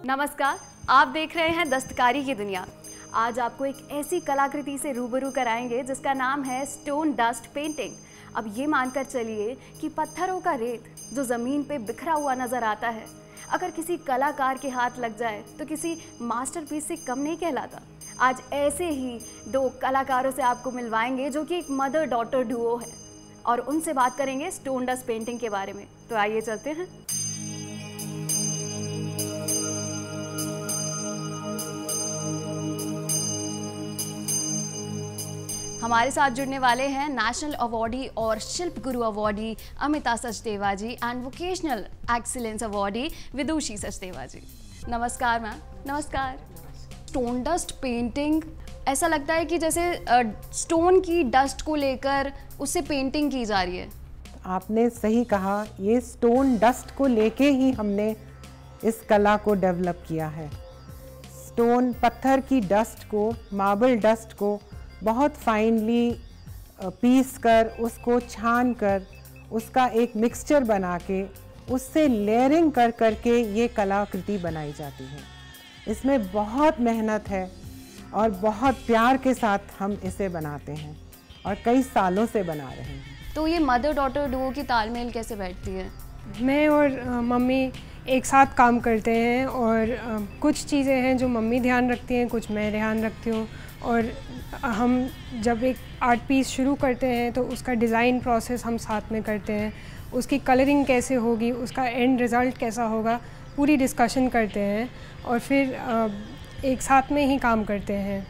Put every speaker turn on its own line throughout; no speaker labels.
नमस्कार, आप देख रहे हैं दस्तकारी की दुनिया। आज आपको एक ऐसी कलाकृति से रूबरू कराएंगे जिसका नाम है स्टोन डस्ट पेंटिंग। अब ये मानकर चलिए कि पत्थरों का रेत जो ज़मीन पे बिखरा हुआ नज़र आता है, अगर किसी कलाकार के हाथ लग जाए तो किसी मास्टरपीस से कम नहीं कहलाता। आज ऐसे ही दो कलाकारों से आपको मिलवाएंगे जो कि एक मदर डॉटर डुओ है और उनसे बात करेंगे स्टोन डस्ट पेंटिंग के बारे में। तो आइए चलते हैं। हमारे साथ जुड़ने वाले हैं नेशनल अवार्डी और Shilp Guru awardee Amita Sachdeva ji and vocational excellence awardee Vidushi Sachdeva ji. नमस्कार मैम। नमस्कार। स्टोन डस्ट पेंटिंग, ऐसा लगता है कि जैसे स्टोन की डस्ट को लेकर उससे पेंटिंग की जा रही है।
आपने सही कहा, ये स्टोन डस्ट को लेके ही हमने इस कला को डेवलप किया है। स्टोन पत्थर की डस्ट को, मार्बल डस्ट को बहुत फाइनली पीस कर, उसको छान कर, उसका एक मिक्सचर बना के, उससे लेयरिंग कर करके ये कलाकृति बनाई जाती है। इसमें बहुत मेहनत है और बहुत प्यार के साथ हम इसे बनाते हैं और कई सालों से बना रहे हैं।
तो ये मदर डॉटर डुओ की तालमेल कैसे बैठती है?
मैं और मम्मी एक साथ काम करते हैं और कुछ चीज़ें हैं जो मम्मी ध्यान रखती हैं, कुछ मैं ध्यान रखती हूँ। और हम जब एक आर्ट पीस शुरू करते हैं तो उसका डिज़ाइन प्रोसेस हम साथ में करते हैं, उसकी कलरिंग कैसे होगी, उसका एंड रिज़ल्ट कैसा होगा, पूरी डिस्कशन करते हैं और फिर एक साथ में ही काम करते हैं।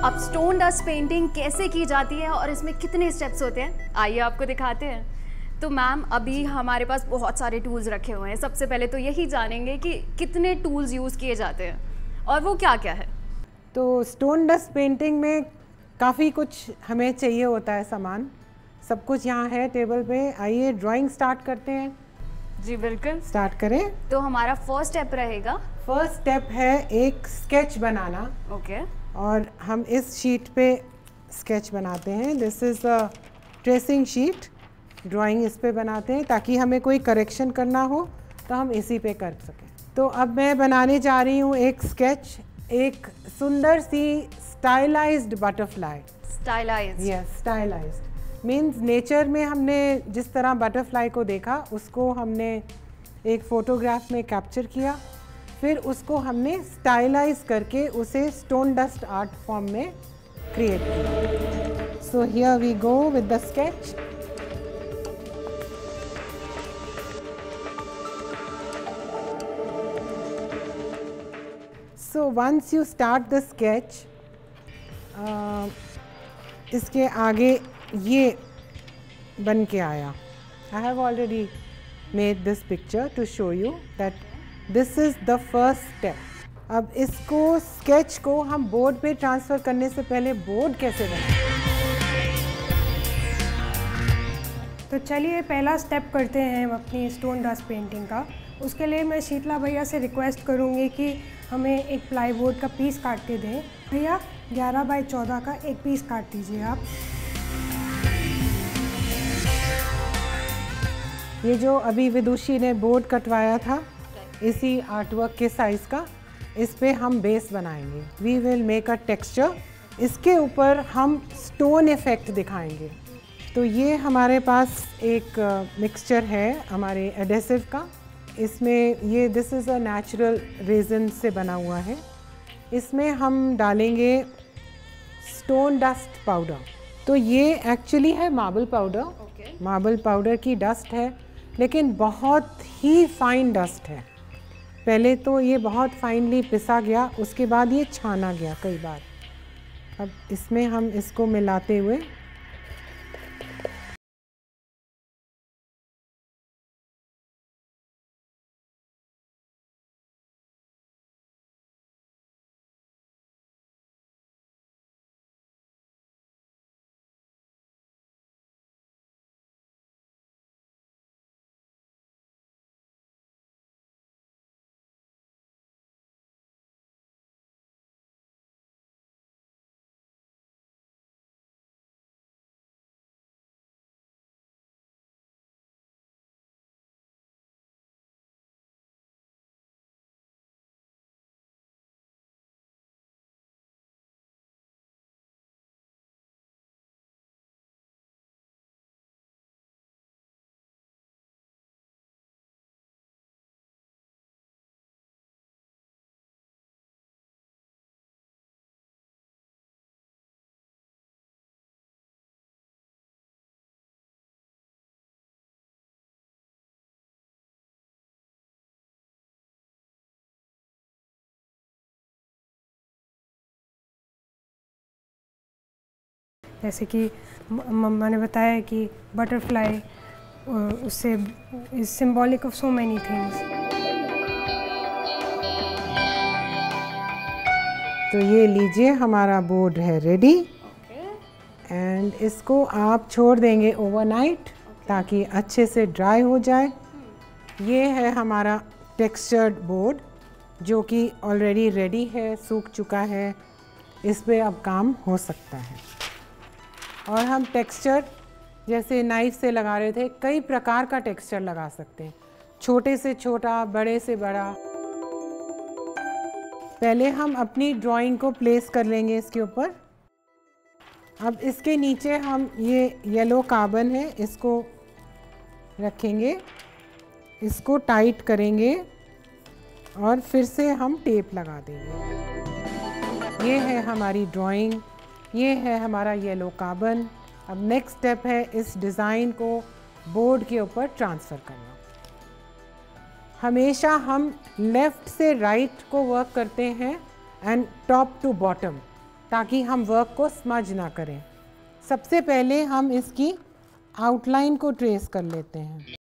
अब स्टोन डस्ट पेंटिंग कैसे की जाती है और इसमें कितने स्टेप्स होते हैं, आइए आपको दिखाते हैं। तो मैम, अभी हमारे पास बहुत सारे टूल्स रखे हुए हैं। सबसे पहले तो यही जानेंगे कि कितने टूल्स यूज़ किए जाते हैं और वो क्या क्या है।
तो स्टोन डस्ट पेंटिंग में काफ़ी कुछ हमें चाहिए होता है सामान। सब कुछ यहाँ है टेबल पे। आइए ड्राइंग स्टार्ट करते हैं।
जी बिल्कुल,
स्टार्ट करें।
तो हमारा फर्स्ट स्टेप रहेगा।
फर्स्ट स्टेप है एक स्केच बनाना।
ओके।
और हम इस शीट पे स्केच बनाते हैं। This is a tracing sheet. Drawing इस पे बनाते हैं ताकि हमें कोई करेक्शन करना हो तो हम इसी पे कर सकें। तो अब मैं बनाने जा रही हूँ एक स्केच, एक सुंदर सी stylised butterfly.
Stylised?
Yes, stylised means nature में हमने जिस तरह बटरफ्लाई को देखा उसको हमने एक फ़ोटोग्राफ में कैप्चर किया, फिर उसको हमने स्टाइलाइज करके उसे स्टोन डस्ट आर्ट फॉर्म में क्रिएट किया। So here we go with the sketch. So once you start the sketch, इसके आगे ये बन के आया। I have already made this picture to show you that this is the first step. अब इसको स्केच को हम बोर्ड पे ट्रांसफ़र करने से पहले बोर्ड कैसे बनाएं?
तो चलिए पहला स्टेप करते हैं हम अपनी स्टोन डस्ट पेंटिंग का। उसके लिए मैं शीतला भैया से रिक्वेस्ट करूँगी कि हमें एक प्लाईवुड का पीस काट के दें। भैया 11 बाई 14 का एक पीस काट दीजिए आप।
ये जो अभी विदुषी ने बोर्ड कटवाया था, इसी आर्टवर्क के साइज़ का, इस पे हम बेस बनाएंगे। We will make a texture. इसके ऊपर हम स्टोन इफ़ेक्ट दिखाएंगे। तो ये हमारे पास एक मिक्सचर है हमारे एडेसिव का। इसमें ये this is a natural resin से बना हुआ है। इसमें हम डालेंगे स्टोन डस्ट पाउडर। तो ये एक्चुअली है मार्बल पाउडर। मार्बल पाउडर की डस्ट है, लेकिन बहुत ही फाइन डस्ट है। पहले तो ये बहुत फाइनली पिसा गया, उसके बाद ये छाना गया कई बार। अब इसमें हम इसको मिलाते हुए
जैसे कि मम्मा ने बताया कि बटरफ्लाई उससे is symbolic of so many things.
तो ये लीजिए, हमारा बोर्ड है रेडी एंड इसको आप छोड़ देंगे ओवरनाइट ताकि अच्छे से ड्राई हो जाए। ये है हमारा टेक्सचर्ड बोर्ड जो कि ऑलरेडी रेडी है, सूख चुका है। इस पे अब काम हो सकता है। और हम टेक्सचर जैसे नाइफ से लगा रहे थे, कई प्रकार का टेक्सचर लगा सकते हैं, छोटे से छोटा, बड़े से बड़ा। पहले हम अपनी ड्राइंग को प्लेस कर लेंगे इसके ऊपर। अब इसके नीचे हम ये येलो कार्बन है, इसको रखेंगे, इसको टाइट करेंगे और फिर से हम टेप लगा देंगे। ये है हमारी ड्राइंग, ये है हमारा येलो कार्बन। अब नेक्स्ट स्टेप है इस डिज़ाइन को बोर्ड के ऊपर ट्रांसफ़र करना। हमेशा हम लेफ़्ट से राइट को वर्क करते हैं एंड टॉप टू बॉटम, ताकि हम वर्क को स्मज ना करें। सबसे पहले हम इसकी आउटलाइन को ट्रेस कर लेते हैं।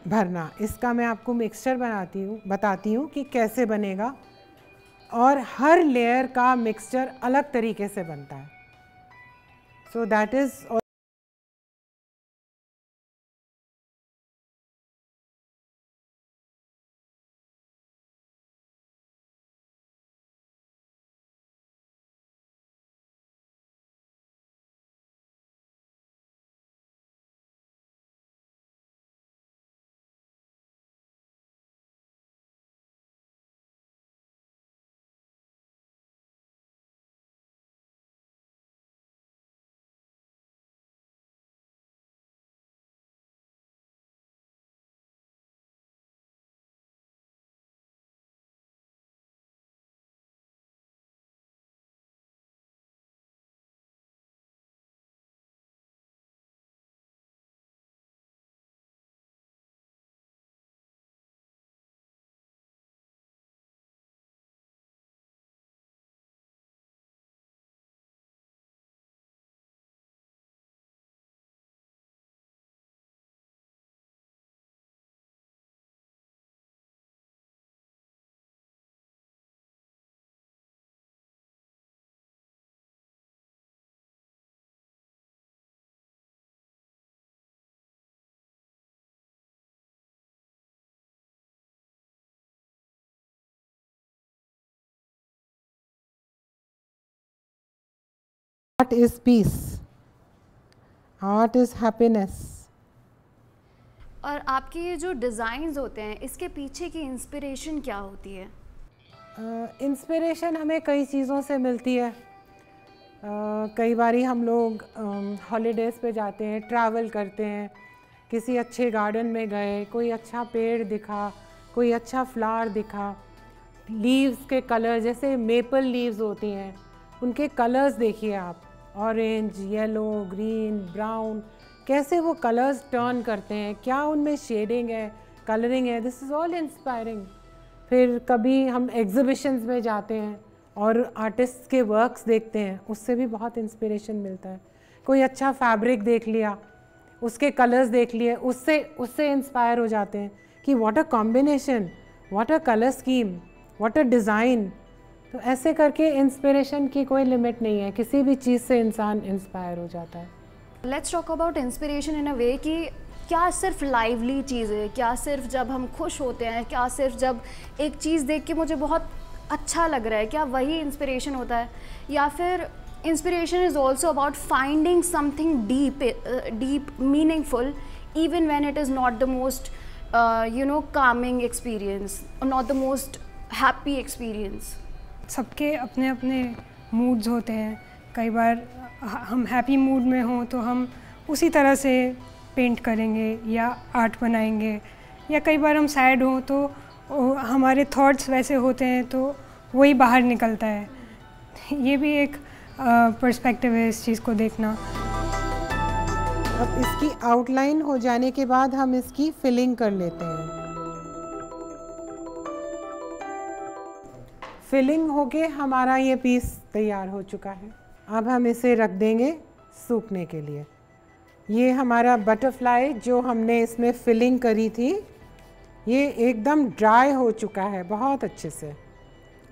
भरना, इसका मैं आपको मिक्सचर बताती हूँ कि कैसे बनेगा। और हर लेयर का मिक्सचर अलग तरीके से बनता है। So that is art is peace, art is happiness।
और आपके ये जो डिज़ाइंस होते हैं, इसके पीछे की इंस्पिरेशन क्या होती है?
इंस्पिरेशन हमें कई चीज़ों से मिलती है। कई बारी हम लोग हॉलीडेज़ पे जाते हैं, ट्रैवल करते हैं, किसी अच्छे गार्डन में गए, कोई अच्छा पेड़ दिखा, कोई अच्छा फ्लावर दिखा, लीव्स के कलर, जैसे मेपल लीव्स होती हैं, उनके कलर्स देखिए आप, ऑरेंज, येलो, ग्रीन, ब्राउन, कैसे वो कलर्स टर्न करते हैं, क्या उनमें शेडिंग है, कलरिंग है। This is all inspiring. फिर कभी हम एग्ज़िबिशंस में जाते हैं और आर्टिस्ट के वर्क्स देखते हैं, उससे भी बहुत इंस्पिरेशन मिलता है। कोई अच्छा फैब्रिक देख लिया, उसके कलर्स देख लिए, उससे इंस्पायर हो जाते हैं कि what a combination, what a colour scheme, what a design. तो ऐसे करके इंस्पिरेशन की कोई लिमिट नहीं है, किसी भी चीज़ से इंसान इंस्पायर हो जाता है।
Let's talk about inspiration in a way कि क्या सिर्फ लाइवली चीज़ें, क्या सिर्फ जब हम खुश होते हैं, क्या सिर्फ जब एक चीज़ देख के मुझे बहुत अच्छा लग रहा है, क्या वही इंस्पिरेशन होता है, या फिर inspiration is also about finding something deep meaningful even when it is not the most calming experience or not the most happy experience?
सबके अपने अपने मूड्स होते हैं। कई बार हम हैप्पी मूड में हों तो हम उसी तरह से पेंट करेंगे या आर्ट बनाएंगे, या कई बार हम सैड हों तो हमारे थॉट्स वैसे होते हैं तो वही बाहर निकलता है। ये भी एक पर्सपेक्टिव है इस चीज़ को देखना।
अब इसकी आउटलाइन हो जाने के बाद हम इसकी फिलिंग कर लेते हैं। फिलिंग होके हमारा ये पीस तैयार हो चुका है। अब हम इसे रख देंगे सूखने के लिए। ये हमारा बटरफ्लाई जो हमने इसमें फिलिंग करी थी, ये एकदम ड्राई हो चुका है बहुत अच्छे से।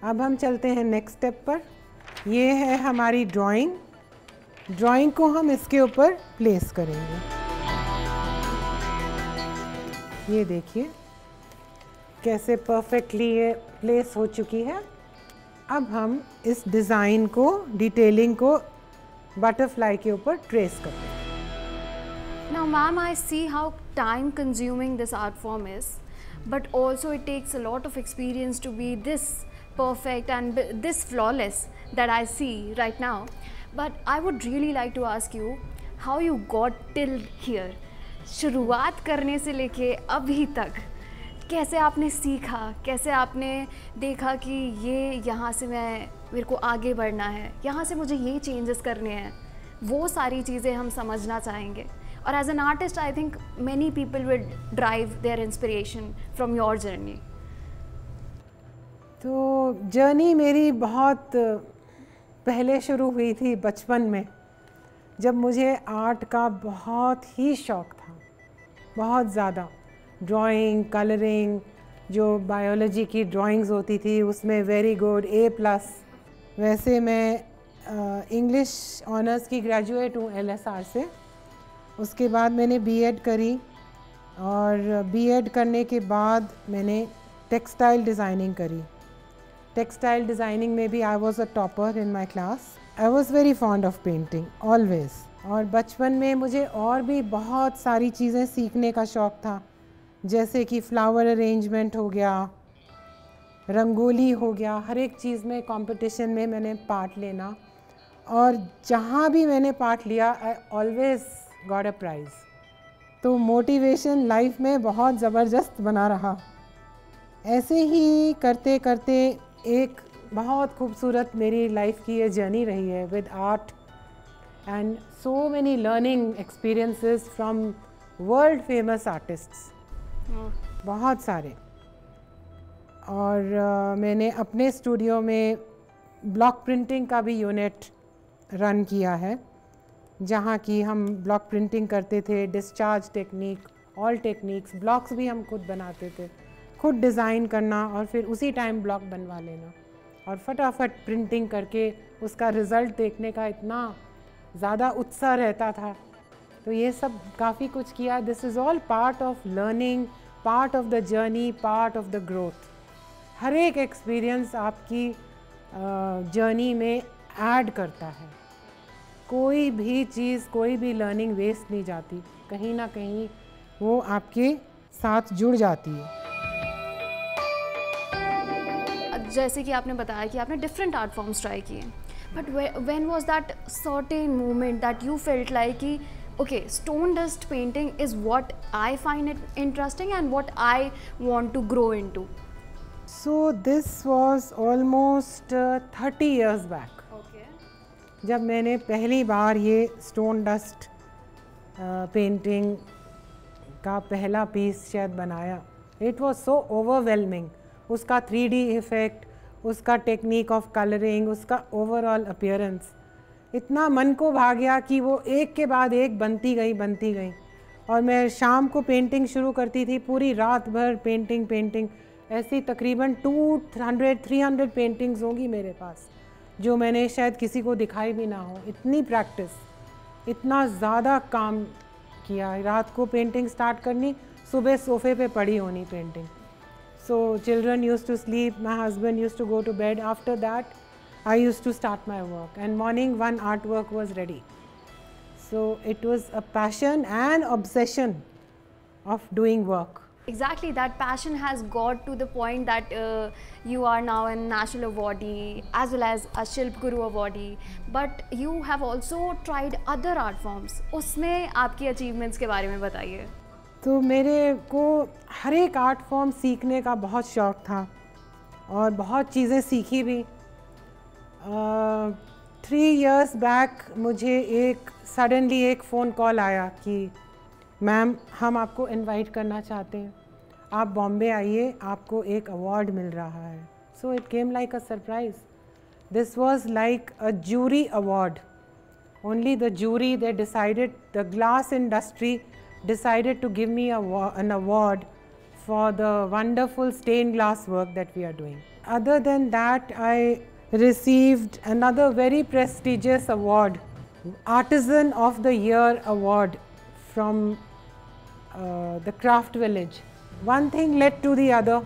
अब हम चलते हैं नेक्स्ट स्टेप पर। ये है हमारी ड्राइंग को हम इसके ऊपर प्लेस करेंगे। ये देखिए कैसे परफेक्टली ये प्लेस हो चुकी है। अब हम इस डिज़ाइन को, डिटेलिंग को बटरफ्लाई के ऊपर ट्रेस करते हैं।
Now ma'am, I see how time consuming this art form is, but also it takes a lot of experience to be this perfect and this flawless that I see right now. But I would really like to ask you how you got till here. शुरुआत करने से लेके अभी तक कैसे आपने सीखा, कैसे आपने देखा कि ये यहाँ से मेरे को आगे बढ़ना है, यहाँ से मुझे ये चेंजेस करने हैं, वो सारी चीज़ें हम समझना चाहेंगे। और as an artist I think many people will drive their inspiration from your journey.
तो जर्नी मेरी बहुत पहले शुरू हुई थी, बचपन में, जब मुझे आर्ट का बहुत ही शौक़ था, बहुत ज़्यादा। ड्राइंग, कलरिंग, जो बायोलॉजी की ड्राइंग्स होती थी उसमें वेरी गुड, A+। वैसे मैं इंग्लिश ऑनर्स की ग्रेजुएट हूँ LSR से। उसके बाद मैंने B.Ed करी, और B.Ed करने के बाद मैंने टेक्सटाइल डिज़ाइनिंग करी। टेक्सटाइल डिज़ाइनिंग में भी I was a topper in my class. I was very fond of painting always. और बचपन में मुझे और भी बहुत सारी चीज़ें सीखने का शौक़ था, जैसे कि फ्लावर अरेंजमेंट हो गया, रंगोली हो गया। हर एक चीज़ में कंपटीशन में मैंने पार्ट लेना, और जहाँ भी मैंने पार्ट लिया I always got a price. तो मोटिवेशन लाइफ में बहुत ज़बरदस्त बना रहा। ऐसे ही करते करते एक बहुत खूबसूरत मेरी लाइफ की ये जर्नी रही है with art, and so many learning experiences from world famous artists, बहुत सारे। और मैंने अपने स्टूडियो में ब्लॉक प्रिंटिंग का भी यूनिट रन किया है, जहाँ की हम ब्लॉक प्रिंटिंग करते थे, discharge technique, all techniques. Blocks भी हम खुद बनाते थे, खुद डिज़ाइन करना और फिर उसी टाइम ब्लॉक बनवा लेना, और फटाफट प्रिंटिंग करके उसका रिज़ल्ट देखने का इतना ज़्यादा उत्साह रहता था। तो ये सब काफ़ी कुछ किया। This is all part of learning, part of the journey, part of the growth. हर एक एक्सपीरियंस आपकी जर्नी में ऐड करता है। कोई भी चीज़, कोई भी लर्निंग वेस्ट नहीं जाती, कहीं ना कहीं वो आपके साथ जुड़ जाती है।
जैसे कि आपने बताया कि आपने डिफरेंट आर्ट फॉर्म्स ट्राई किए, but when was that certain moment that you felt like कि okay, stone dust painting is what I find it interesting and what I want to grow into?
So this was almost 30 years back.
Okay.
जब मैंने पहली बार ये stone dust painting का पहला piece शायद बनाया, it was so overwhelming. उसका 3D effect, उसका टेक्निक ऑफ कलरिंग, उसका ओवरऑल अपीयरेंस इतना मन को भा गया कि वो एक के बाद एक बनती गई। और मैं शाम को पेंटिंग शुरू करती थी, पूरी रात भर पेंटिंग ऐसी तकरीबन 200-300 पेंटिंग्स होंगी मेरे पास, जो मैंने शायद किसी को दिखाई भी ना हो। इतनी प्रैक्टिस, इतना ज़्यादा काम किया। रात को पेंटिंग स्टार्ट करनी, सुबह सोफे पे पड़ी होनी painting. So children used to sleep, my husband used to go to bed. After that, I used to start my work, and morning one artwork was ready. So it was a passion and obsession of doing work.
Exactly, that passion has got to the point that you are now a national awardee as well as a Shilp Guru awardee. But you have also tried other art forms. उसमें आपकी achievements के बारे में बताइए।
तो मेरे को हर एक आर्ट फॉर्म सीखने का बहुत शौक़ था और बहुत चीज़ें सीखी भी। 3 years बैक मुझे सडनली एक फ़ोन कॉल आया कि मैम हम आपको इनवाइट करना चाहते हैं, आप बॉम्बे आइए, आपको एक अवार्ड मिल रहा है। So it came like a surprise. This was like a jury award. Only the jury, they decided, the glass industry decided to give me an award for the wonderful stained glass work that we are doing. Other than that, I received another very prestigious award, Artisan of the Year award from the Craft Village. One thing led to the other.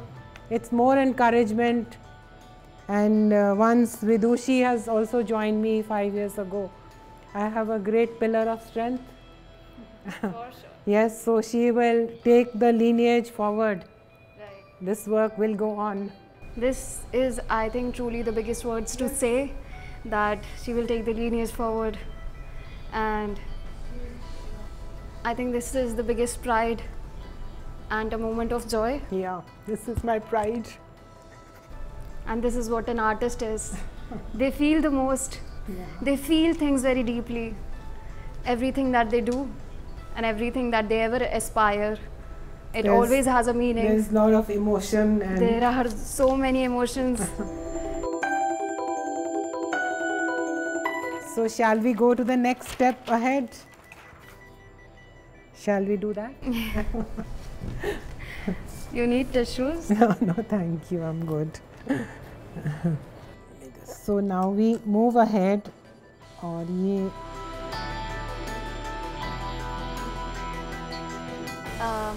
It's more encouragement, and once Vidushi has also joined me 5 years ago, I have a great pillar of strength.
For sure.
Yes, so she will take the lineage forward.
Right.
This work will go on.
This is, I think, truly the biggest words to say, that she will take the lineage forward. And I think this is the biggest pride and a moment of joy.
Yeah, this is my pride.
And this is what an artist is. They feel the most.
Yeah.
They feel things very deeply. Everything that they do and everything that they ever aspire, it always has a meaning.
There's a lot of emotion and
there are so many emotions.
So shall we go to the next step ahead? Shall we do that?
You need tissues?
No, thank you, I'm good. So now we move ahead और ये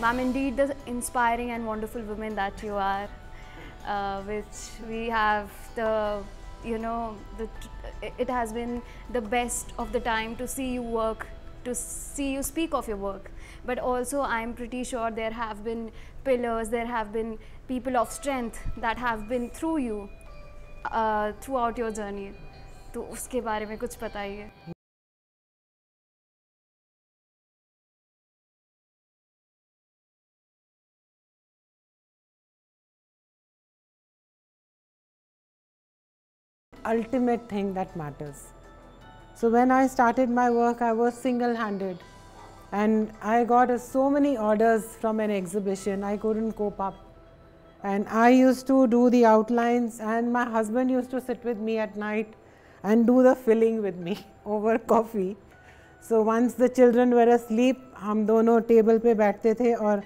Ma'am, indeed the inspiring and wonderful women that you are, which we have it has been the best of the time to see you work, to see you speak of your work. But also I'm pretty sure there have been pillars, there have been people of strength that have been through you throughout your journey. तो उसके बारे में कुछ बताइए।
ultimate thing that matters. So when I started my work, I was single-handed, and I got so many orders from an exhibition, I couldn't cope up. And I used to do the outlines, and my husband used to sit with me at night and do the filling with me over coffee. So once the children were asleep, हम दोनों table पे बैठते थे और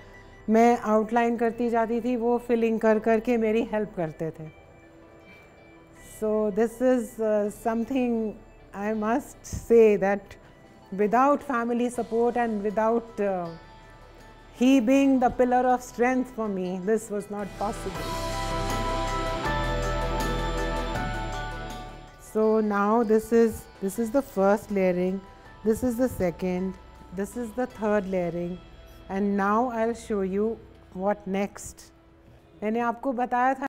मैं outline करती जाती थी, वो फिलिंग कर करके मेरी हेल्प करते थे. So this is something I must say, that without family support and without he being the pillar of strength for me, this was not possible. So now this is the first layering, this is the second, this is the third layering, and now I'll show you what next. मैंने आपको बताया था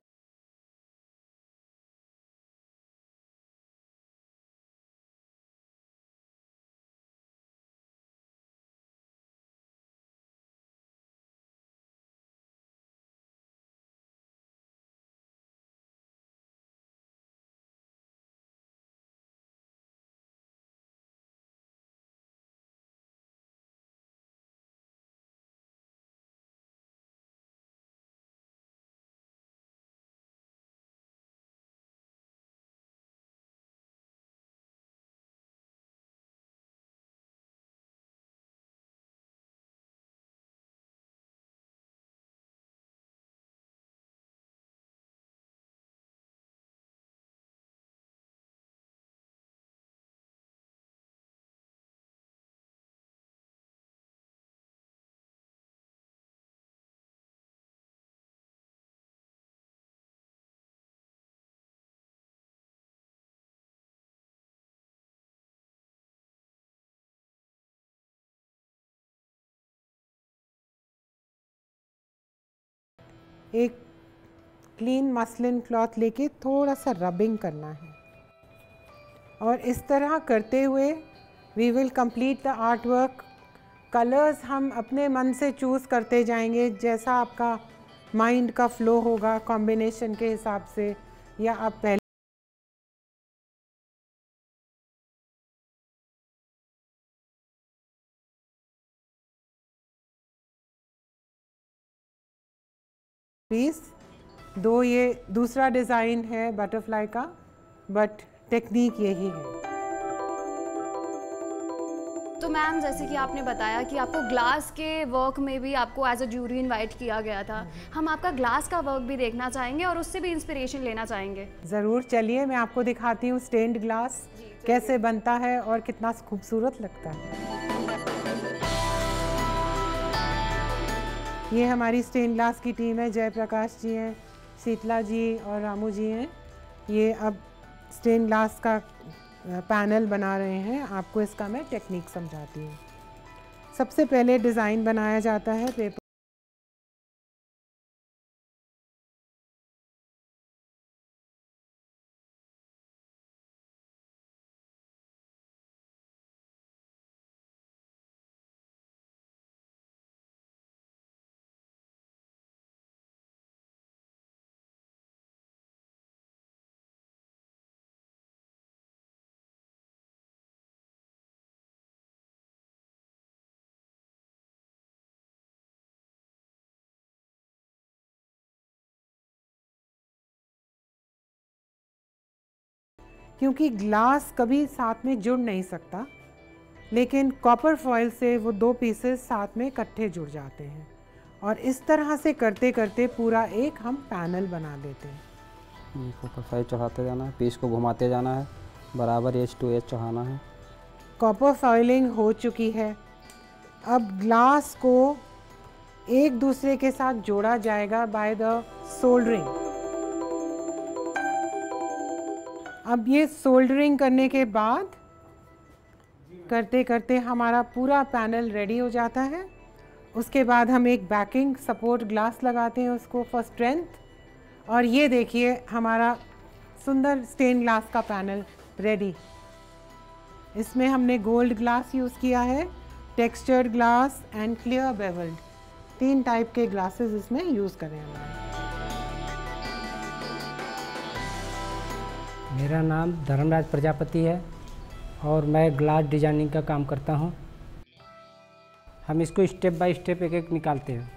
एक clean muslin cloth लेके थोड़ा सा rubbing करना है और इस तरह करते हुए we will complete the art work. Colours हम अपने मन से चूज़ करते जाएंगे, जैसा आपका माइंड का फ्लो होगा कॉम्बिनेशन के हिसाब से, या आप पहले पीस दो। ये दूसरा डिज़ाइन है बटरफ्लाई का, बट टेक्निक यही है।
तो मैम, जैसे कि आपने बताया कि आपको ग्लास के वर्क में भी आपको एज अ जूरी इनवाइट किया गया था, हम आपका ग्लास का वर्क भी देखना चाहेंगे और उससे भी इंस्पिरेशन लेना चाहेंगे।
ज़रूर, चलिए मैं आपको दिखाती हूँ स्टेन्ड ग्लास कैसे बनता है और कितना खूबसूरत लगता है। ये हमारी स्टेन ग्लास की टीम है, जयप्रकाश जी हैं, शीतला जी और रामू जी हैं। ये अब स्टेन ग्लास का पैनल बना रहे हैं। आपको इसका मैं टेक्निक समझाती हूँ। सबसे पहले डिज़ाइन बनाया जाता है पेपर क्योंकि ग्लास कभी साथ में जुड़ नहीं सकता, लेकिन कॉपर फॉइल से वो दो पीसेस साथ में इकट्ठे जुड़ जाते हैं और इस तरह से करते करते पूरा एक हम पैनल बना लेते हैं।
कॉपर फॉइल चढ़ाते जाना है, पीस को घुमाते जाना है, बराबर एज टू एज चढ़ाना है।
कॉपर फॉइलिंग हो चुकी है। अब ग्लास को एक दूसरे के साथ जोड़ा जाएगा बाय द सोल्डरिंग। अब ये सोल्डरिंग करने के बाद करते करते हमारा पूरा पैनल रेडी हो जाता है। उसके बाद हम एक बैकिंग सपोर्ट ग्लास लगाते हैं उसको फॉर स्ट्रेंथ। और ये देखिए हमारा सुंदर स्टेन ग्लास का पैनल रेडी। इसमें हमने गोल्ड ग्लास यूज़ किया है, textured glass and clear bevelled, 3 type के ग्लासेस इसमें यूज़ करें हमने।
मेरा नाम धर्मराज प्रजापति है और मैं ग्लास डिजाइनिंग का काम करता हूँ। हम इसको स्टेप बाय स्टेप एक एक निकालते हैं,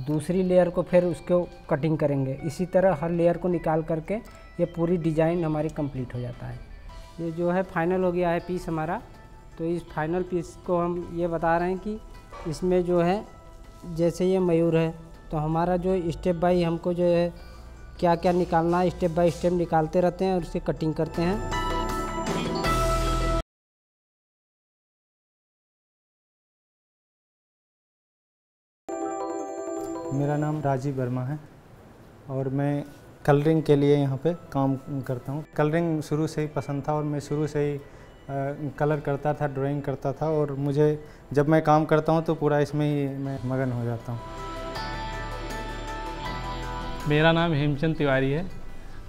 दूसरी लेयर को फिर उसको कटिंग करेंगे। इसी तरह हर लेयर को निकाल करके ये पूरी डिज़ाइन हमारी कंप्लीट हो जाता है। ये जो है फाइनल हो गया है पीस हमारा। तो इस फाइनल पीस को हम ये बता रहे हैं कि इसमें जो है जैसे ये मयूर है, तो हमारा जो स्टेप बाय हमको जो है क्या क्या निकालना है, स्टेप बाय स्टेप निकालते रहते हैं और उसे कटिंग करते हैं।
मेरा नाम राजीव वर्मा है और मैं कलरिंग के लिए यहाँ पे काम करता हूँ। कलरिंग शुरू से ही पसंद था और मैं शुरू से ही कलर करता था, ड्राइंग करता था और मुझे जब मैं काम करता हूँ तो पूरा इसमें ही मैं मगन हो जाता हूँ।
मेरा नाम हेमचंद तिवारी है।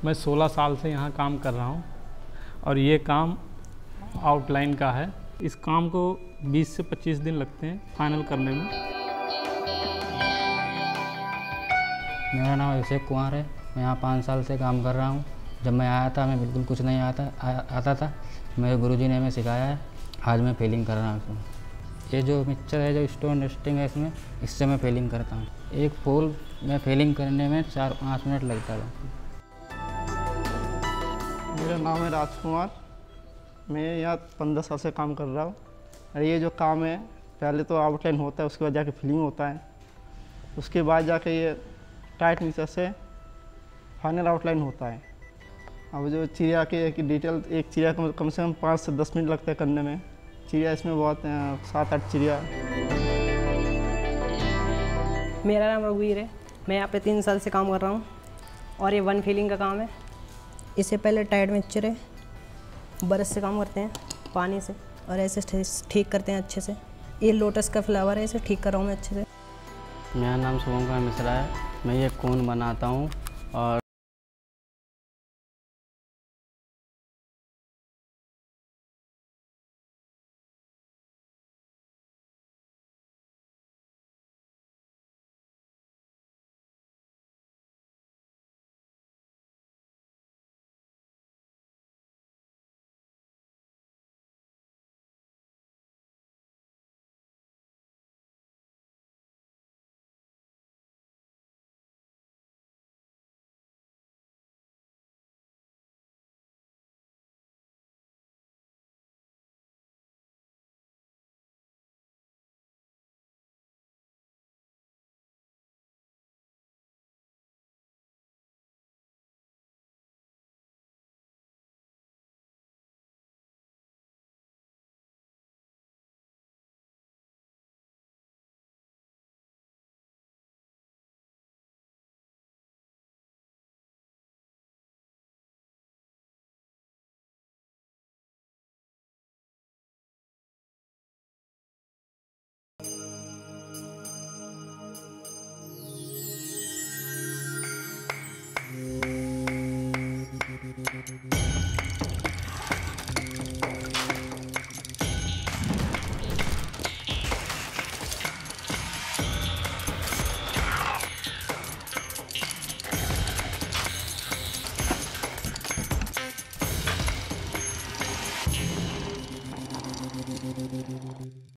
मैं 16 साल से यहाँ काम कर रहा हूँ और ये काम आउटलाइन का है। इस काम को 20 से 25 दिन लगते हैं फाइनल करने में।
मेरा नाम अभिषेक कुमार है। मैं यहाँ 5 साल से काम कर रहा हूँ। जब मैं आया था मैं बिल्कुल कुछ नहीं आता था। मेरे गुरुजी ने हमें सिखाया है। आज मैं फेलिंग कर रहा हूँ इसमें। ये जो मिक्सचर है, जो स्टोन डस्टिंग है इसमें, इससे मैं फेलिंग करता हूँ। एक फूल में फेलिंग करने में 4-5 मिनट लगता है।
मेरा नाम है राजकुमार। मैं यहाँ 15 साल से काम कर रहा हूँ। और ये जो काम है, पहले तो आउटलाइन होता है, उसके बाद जाके फिलिंग होता है, उसके बाद जाके ये टाइट नीचे से फाइनल आउटलाइन होता है। अब जो चिड़िया की डिटेल, एक चिड़िया को कम से कम 5 से 10 मिनट लगता है करने में। चिड़िया इसमें बहुत 7-8 चिड़िया।
मेरा नाम रघुवीर है। मैं यहाँ पे 3 साल से काम कर रहा हूँ और ये 1 फीलिंग का काम है। इससे पहले टाइट मिक्सचर है, ब्रश से काम करते हैं, पानी से, और ऐसे ठीक करते हैं अच्छे से। ये लोटस का फ्लावर है, इसे ठीक कर रहा हूँ मैं अच्छे से।
मेरा नाम शुभंकर मिश्रा है। मैं ये कोन बनाता हूँ और